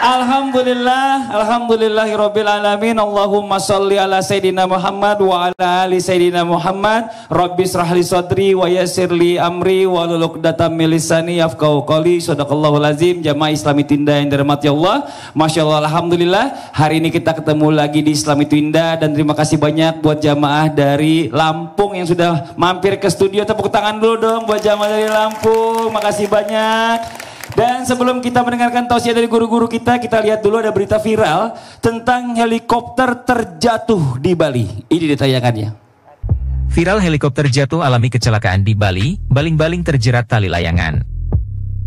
Alhamdulillahirabbil alamin. Allahumma shalli ala sayidina Muhammad wa ala ali sayidina Muhammad. Rabbi shrahli sadri wa yassirli amri wahlul 'uqdatam min lisani yafqahu qawli. Shadaqallahul azim. Jamaah Islami Twinda yang dirahmati Allah. Masyaallah, alhamdulillah. Hari ini kita ketemu lagi di Islami Twinda dan terima kasih banyak buat jamaah dari Lampung yang sudah mampir ke studio. Tepuk tangan dulu dong buat jamaah dari Lampung. Makasih banyak. Dan sebelum kita mendengarkan tausiah dari guru-guru kita lihat dulu ada berita viral tentang helikopter terjatuh di Bali. Ini ditayangannya. Viral helikopter jatuh alami kecelakaan di Bali, baling-baling terjerat tali layangan.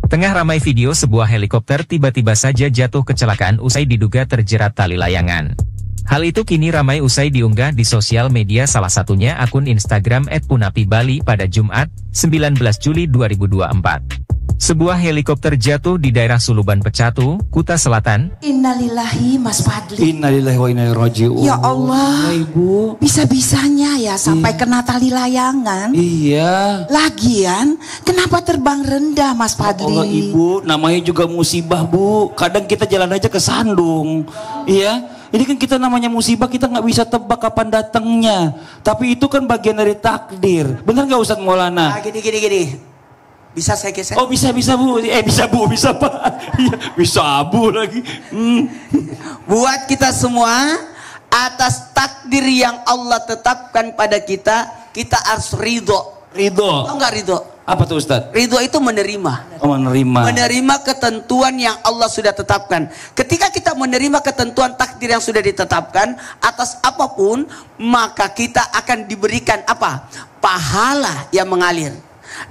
Tengah ramai video sebuah helikopter tiba-tiba saja jatuh kecelakaan usai diduga terjerat tali layangan. Hal itu kini ramai usai diunggah di sosial media, salah satunya akun Instagram @punapibali pada Jumat, 19 Juli 2024. Sebuah helikopter jatuh di daerah Suluban Pecatu, Kuta Selatan. Innalillahi, Mas Fadli. Innalillahi wa inna ilaihi raji'un. Ya Allah, ya, Ibu. Bisa-bisanya ya sampai kena tali layangan. Iya. Lagian, kenapa terbang rendah, Mas Fadli? Allah, Ibu, namanya juga musibah, Bu. Kadang kita jalan aja kesandung. Iya. Ini kan kita namanya musibah, kita nggak bisa tebak kapan datangnya. Tapi itu kan bagian dari takdir. Benar nggak Ustadz Maulana? Gini. Bisa saya geser? Oh bisa Bu. Bisa Pak. Iya, bisa Bu lagi. Buat kita semua, atas takdir yang Allah tetapkan pada kita harus ridho. Ridho. Enggak ridho? Apa tuh Ustadz? Ridho itu menerima. Oh, menerima ketentuan yang Allah sudah tetapkan. Ketika kita menerima ketentuan takdir yang sudah ditetapkan atas apapun, maka kita akan diberikan apa? Pahala yang mengalir.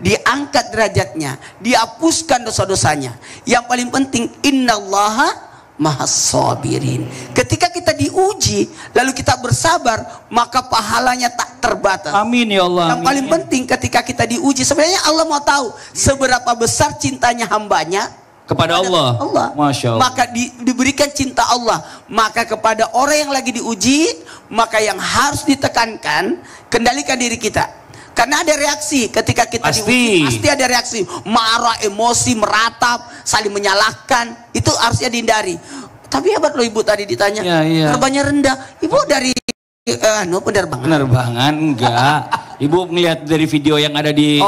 Diangkat derajatnya, dihapuskan dosa-dosanya. Yang paling penting, innallaha mahas sabirin. Ketika kita diuji, lalu kita bersabar, maka pahalanya tak terbatas. Amin ya Allah. Yang paling penting ketika kita diuji, sebenarnya Allah mau tahu seberapa besar cintanya hambanya kepada Allah. Masya Allah. Maka diberikan cinta Allah. Maka kepada orang yang lagi diuji, maka yang harus ditekankan, kendalikan diri kita. Karena ada reaksi ketika kita diuji, pasti ada reaksi, marah, emosi, meratap, saling menyalahkan, itu harusnya dihindari. Tapi hebat loh Ibu tadi ditanya, korbannya rendah, Ibu dari penerbangan enggak. Ibu ngelihat dari video yang ada di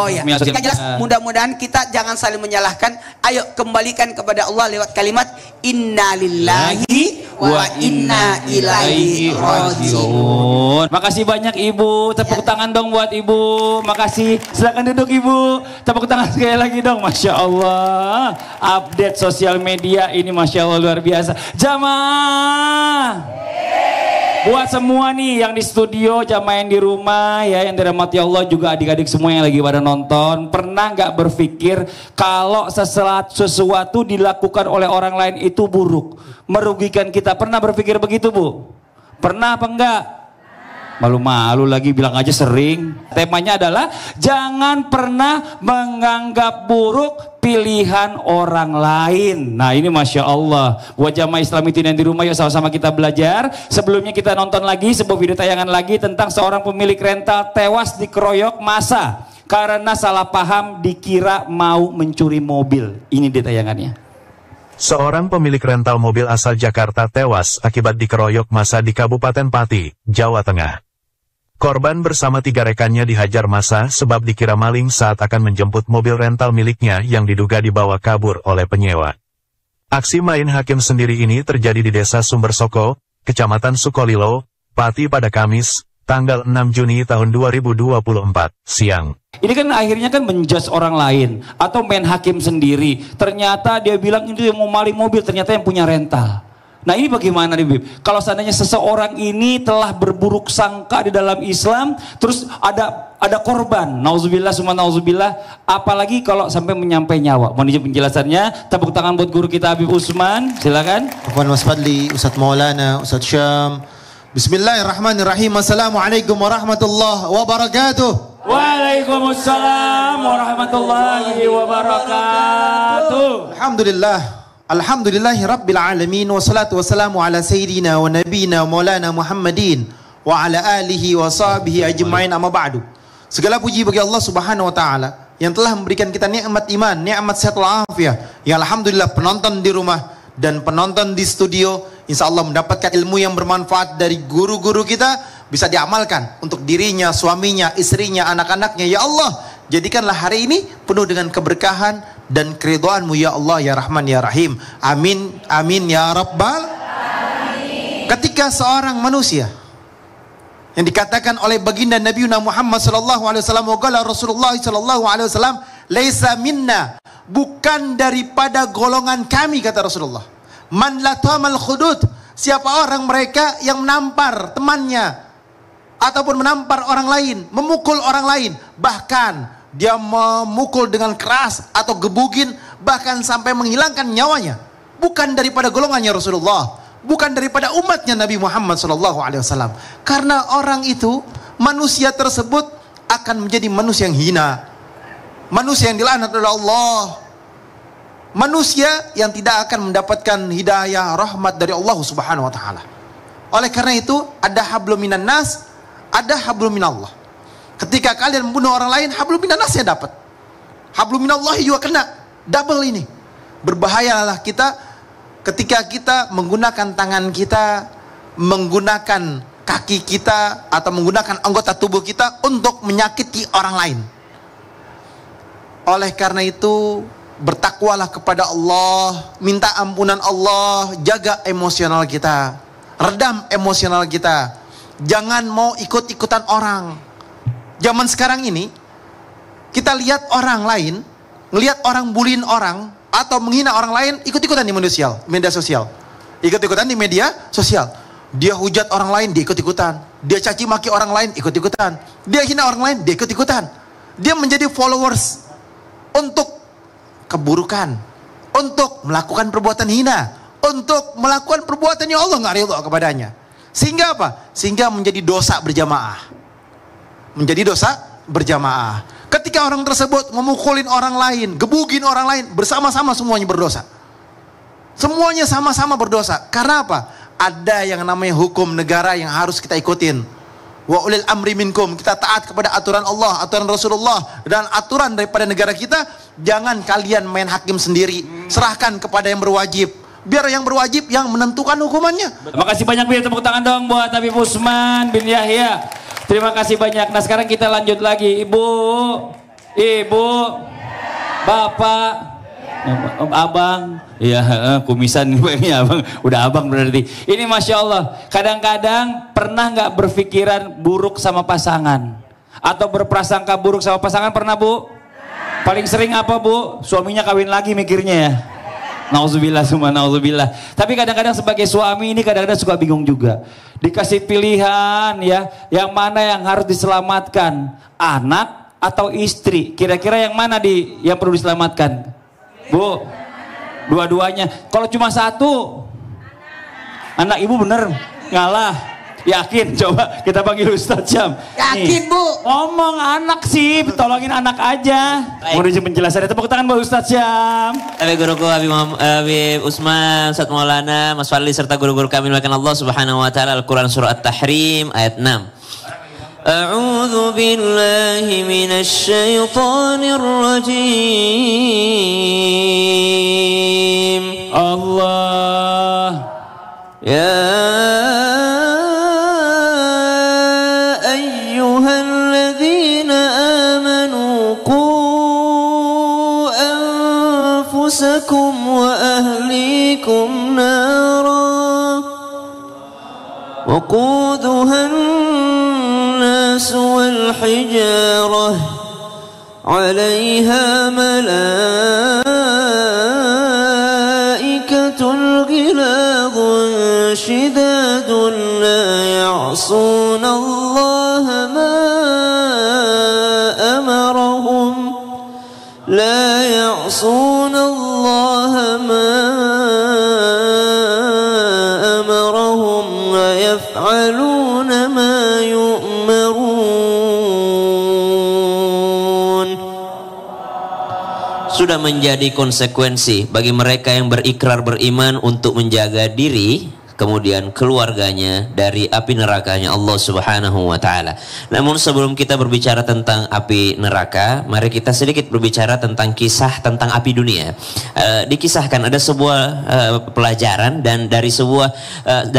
mudah-mudahan kita jangan saling menyalahkan. Ayo kembalikan kepada Allah lewat kalimat innalillahi wa inna ilaihi raji'un. Makasih banyak Ibu. Tepuk tangan dong buat Ibu. Makasih. Silakan duduk Ibu. Tepuk tangan sekali lagi dong. Masya Allah. Update sosial media ini Masya Allah luar biasa. Jamaah. Buat semua nih yang di studio, jamaah yang di rumah ya, yang dirahmati Allah, juga adik-adik semua yang lagi pada nonton, pernah nggak berpikir kalau sesuatu dilakukan oleh orang lain itu buruk, merugikan kita? Pernah berpikir begitu Bu? Pernah apa enggak? Malu-malu lagi bilang aja sering. Temanya adalah jangan pernah menganggap buruk pilihan orang lain. Nah ini Masya Allah. Buat jamaah Islami Twinda yang di rumah, yuk sama-sama kita belajar. Sebelumnya kita nonton lagi sebuah video tayangan lagi tentang seorang pemilik rental tewas dikeroyok massa karena salah paham dikira mau mencuri mobil. Ini dia tayangannya. Seorang pemilik rental mobil asal Jakarta tewas akibat dikeroyok massa di Kabupaten Pati, Jawa Tengah. Korban bersama 3 rekannya dihajar massa sebab dikira maling saat akan menjemput mobil rental miliknya yang diduga dibawa kabur oleh penyewa. Aksi main hakim sendiri ini terjadi di Desa Sumbersoko, Kecamatan Sukolilo, Pati pada Kamis, tanggal 6 Juni tahun 2024, siang. Ini kan akhirnya kan menjudge orang lain atau main hakim sendiri. Ternyata dia bilang itu yang mau maling mobil, ternyata yang punya rental. Nah ini bagaimana nih Bib? Kalau seandainya seseorang ini telah berburuk sangka di dalam Islam, terus ada korban, nauzubillah summa nauzubillah, apalagi kalau sampai menyampai nyawa. Mohon izin penjelasannya. Tepuk tangan buat guru kita Habib Usman, silakan. Afwan Mas Fadli, Ustadz Maulana, Ustadz Syam. Bismillahirrahmanirrahim. Assalamualaikum warahmatullahi wabarakatuh. Waalaikumsalam warahmatullahi wabarakatuh. Alhamdulillahi rabbil alamin. Wassalatu wassalamu ala sayyidina wa nabina wa maulana Muhammadin wa ala alihi wa sahbihi ajma'in, amma ba'du. Segala puji bagi Allah subhanahu wa ta'ala yang telah memberikan kita nikmat iman, nikmat sehat walafiat. Ya alhamdulillah penonton di rumah dan penonton di studio, insya Allah mendapatkan ilmu yang bermanfaat dari guru-guru kita, bisa diamalkan untuk dirinya, suaminya, istrinya, anak-anaknya. Ya Allah, jadikanlah hari ini penuh dengan keberkahan dan keridhaan-Mu ya Allah ya Rahman ya Rahim. Amin, amin ya Rabbal. Ketika seorang manusia yang dikatakan oleh baginda Nabi Muhammad sallallahu alaihi wasallam, qala Rasulullah sallallahu alaihi wasallam, laisa minna, bukan daripada golongan kami, kata Rasulullah. Man latamal khudud, siapa orang mereka yang menampar temannya ataupun menampar orang lain, memukul orang lain, bahkan dia memukul dengan keras atau gebugin, bahkan sampai menghilangkan nyawanya, bukan daripada golongannya Rasulullah, bukan daripada umatnya Nabi Muhammad SAW. Karena orang itu, manusia tersebut akan menjadi manusia yang hina, manusia yang dilaknat oleh Allah, manusia yang tidak akan mendapatkan hidayah rahmat dari Allah Subhanahu wa taala. Oleh karena itu, ada hablum minan nas, ada hablum minallah. Ketika kalian membunuh orang lain, hablum minan nas ya dapat, hablum minallah juga kena, double ini. Berbahayalah kita ketika kita menggunakan tangan kita, menggunakan kaki kita, atau menggunakan anggota tubuh kita untuk menyakiti orang lain. Oleh karena itu, bertakwalah kepada Allah, minta ampunan Allah, jaga emosional kita, redam emosional kita. Jangan mau ikut-ikutan orang. Zaman sekarang ini, kita lihat orang lain, ngelihat orang bullying orang, atau menghina orang lain, ikut-ikutan di media sosial. Ikut-ikutan di media sosial. Dia hujat orang lain, dia ikut-ikutan. Dia caci maki orang lain, ikut-ikutan. Dia hina orang lain, dia ikut-ikutan. Dia menjadi followers untuk keburukan, untuk melakukan perbuatan hina, untuk melakukan perbuatan yang Allah nggak ridho kepadanya. Sehingga apa? Sehingga menjadi dosa berjamaah. Menjadi dosa berjamaah. Ketika orang tersebut memukulin orang lain, gebugin orang lain, bersama-sama semuanya berdosa. Semuanya sama-sama berdosa. Karena apa? Ada yang namanya hukum negara yang harus kita ikutin. Wa ulil amri minkum, kita taat kepada aturan Allah, aturan Rasulullah, dan aturan daripada negara kita. Jangan kalian main hakim sendiri, serahkan kepada yang berwajib. Biar yang berwajib yang menentukan hukumannya. Terima kasih banyak, Bir. Tepuk tangan dong buat Habib Usman bin Yahya. Terima kasih banyak. Nah, sekarang kita lanjut lagi. Ibu, Bapak, Abang. Iya, kumisan ini Abang. Udah Abang berarti. Ini Masya Allah. Kadang-kadang pernah nggak berpikiran buruk sama pasangan? Atau berprasangka buruk sama pasangan, pernah Bu? Paling sering apa Bu? Suaminya kawin lagi mikirnya ya. Nauzubillah summa nauzubillah. Tapi kadang-kadang sebagai suami ini kadang-kadang suka bingung juga. Dikasih pilihan ya, yang mana yang harus diselamatkan? Anak atau istri? Kira-kira yang mana yang perlu diselamatkan? Bu, dua-duanya. Kalau cuma satu, anak ibu bener ngalah. Yakin? Coba kita panggil Ustadz Syam. Yakin, nih, Bu? ngomong anak sih, tolongin anak aja. Menuju penjelasannya, tepuk tangan buat Ustadz Syam. Tapi guruku Habib Usman, Ustadz Maulana, Mas Fadli, serta guru-guru kami melakukan Allah Subhanahu wa taala Al-Quran surah At-Tahrim ayat 6. A'udzu billahi minasy syaithanir rajim. Allah ya ayyuhalladzina amanu qu anfusakum wa ahlikum nara وقودها الناس والحجارة عليها ملائكة غلاظ شداد لا يعصون الله ما أمرهم ويفعلون ما يؤمرون. Sudah menjadi konsekuensi bagi mereka yang berikrar beriman untuk menjaga diri kemudian keluarganya dari api nerakanya Allah Subhanahu wa taala. Namun sebelum kita berbicara tentang api neraka, mari kita sedikit berbicara tentang kisah tentang api dunia. Dikisahkan ada sebuah pelajaran dan dari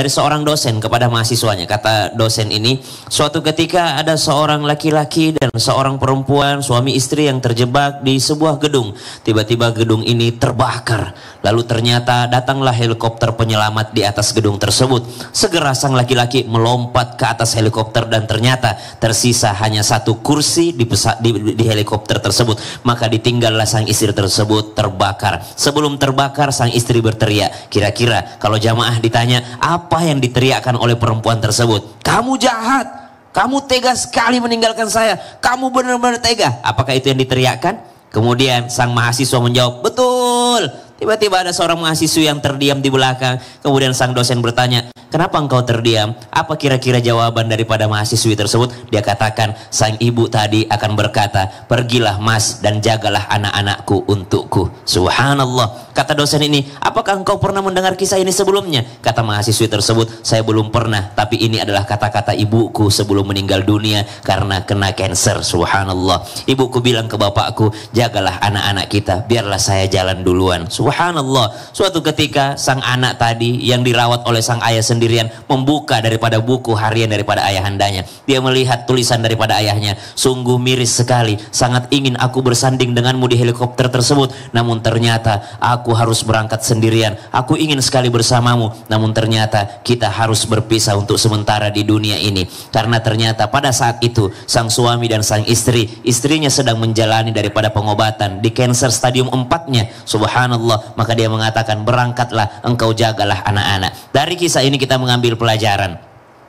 seorang dosen kepada mahasiswanya. Kata dosen ini, suatu ketika ada seorang laki-laki dan seorang perempuan, suami istri yang terjebak di sebuah gedung. Tiba-tiba gedung ini terbakar. Lalu ternyata datanglah helikopter penyelamat di atas gedung tersebut. Segera sang laki-laki melompat ke atas helikopter dan ternyata tersisa hanya satu kursi di helikopter tersebut. Maka ditinggallah sang istri tersebut terbakar. Sebelum terbakar sang istri berteriak. Kira-kira kalau jamaah ditanya apa yang diteriakkan oleh perempuan tersebut? Kamu jahat, kamu tega sekali meninggalkan saya, kamu benar-benar tega. Apakah itu yang diteriakkan? Kemudian sang mahasiswa menjawab, betul. Tiba-tiba ada seorang mahasiswa yang terdiam di belakang. Kemudian sang dosen bertanya, kenapa engkau terdiam? Apa kira-kira jawaban daripada mahasiswi tersebut? Dia katakan, sang ibu tadi akan berkata, pergilah mas dan jagalah anak-anakku untukku. Subhanallah. Kata dosen ini, apakah engkau pernah mendengar kisah ini sebelumnya? Kata mahasiswi tersebut, saya belum pernah. Tapi ini adalah kata-kata ibuku sebelum meninggal dunia karena kena cancer. Subhanallah. Ibuku bilang ke bapakku, jagalah anak-anak kita, biarlah saya jalan duluan. Subhanallah. Suatu ketika sang anak tadi yang dirawat oleh sang ayah sendirian membuka daripada buku harian daripada ayahandanya. Dia melihat tulisan daripada ayahnya. Sungguh miris sekali. Sangat ingin aku bersanding denganmu di helikopter tersebut. Namun ternyata aku harus berangkat sendirian. Aku ingin sekali bersamamu. Namun ternyata kita harus berpisah untuk sementara di dunia ini. Karena ternyata pada saat itu sang suami dan sang istrinya sedang menjalani daripada pengobatan di cancer stadium 4-nya. Subhanallah. Maka dia mengatakan, berangkatlah, engkau jagalah anak-anak. Dari kisah ini kita mengambil pelajaran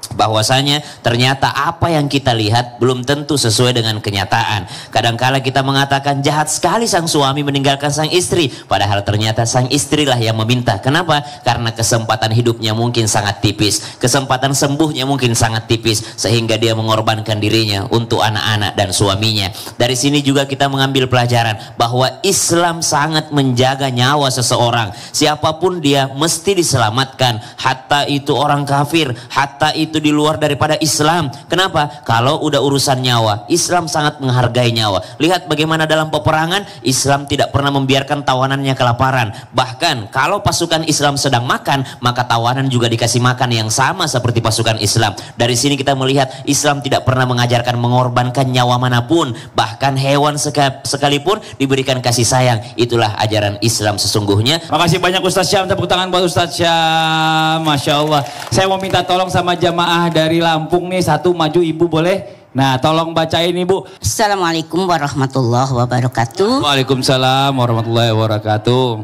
bahwasanya ternyata apa yang kita lihat belum tentu sesuai dengan kenyataan. Kadangkala kita mengatakan jahat sekali sang suami meninggalkan sang istri, padahal ternyata sang istrilah yang meminta. Kenapa? Karena kesempatan hidupnya mungkin sangat tipis, kesempatan sembuhnya mungkin sangat tipis, sehingga dia mengorbankan dirinya untuk anak-anak dan suaminya. Dari sini juga kita mengambil pelajaran bahwa Islam sangat menjaga nyawa seseorang. Siapapun dia mesti diselamatkan, hatta itu orang kafir, hatta itu di luar daripada Islam. Kenapa? Kalau udah urusan nyawa, Islam sangat menghargai nyawa. Lihat bagaimana dalam peperangan, Islam tidak pernah membiarkan tawanannya kelaparan. Bahkan kalau pasukan Islam sedang makan, maka tawanan juga dikasih makan yang sama seperti pasukan Islam. Dari sini kita melihat Islam tidak pernah mengajarkan mengorbankan nyawa manapun, bahkan hewan sekalipun diberikan kasih sayang. Itulah ajaran Islam sesungguhnya. Makasih banyak Ustaz Syam, tepuk tangan buat Ustaz Syam. Masya Allah. Saya mau minta tolong sama jamaah dari Lampung nih, satu maju ibu boleh? Nah tolong bacain ibu. Assalamualaikum warahmatullahi wabarakatuh. Waalaikumsalam warahmatullahi wabarakatuh.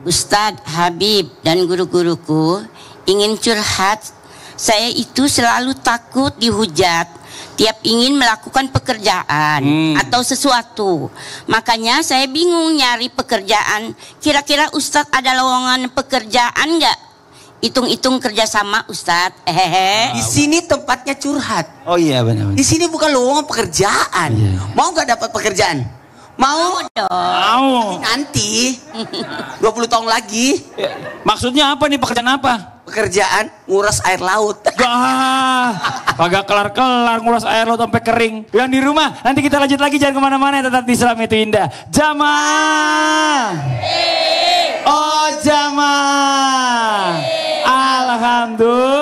Ustadz, Habib dan guru-guruku ingin curhat. Saya itu selalu takut dihujat tiap ingin melakukan pekerjaan atau sesuatu. Makanya saya bingung nyari pekerjaan. Kira-kira Ustadz ada lowongan pekerjaan nggak? Hitung-hitung kerjasama Ustadz. Di sini tempatnya curhat. Oh iya benar. Di sini bukan lowongan pekerjaan. Mau nggak dapat pekerjaan? Mau dong. Mau. Nanti 20 tahun lagi. Maksudnya apa nih, pekerjaan apa? Pekerjaan nguras air laut. Kagak kelar-kelar nguras air laut sampai kering. Yang di rumah nanti kita lanjut lagi, jangan kemana-mana, tetap di Islam itu indah. Jamaah. Oh jamaah. Alhamdulillah.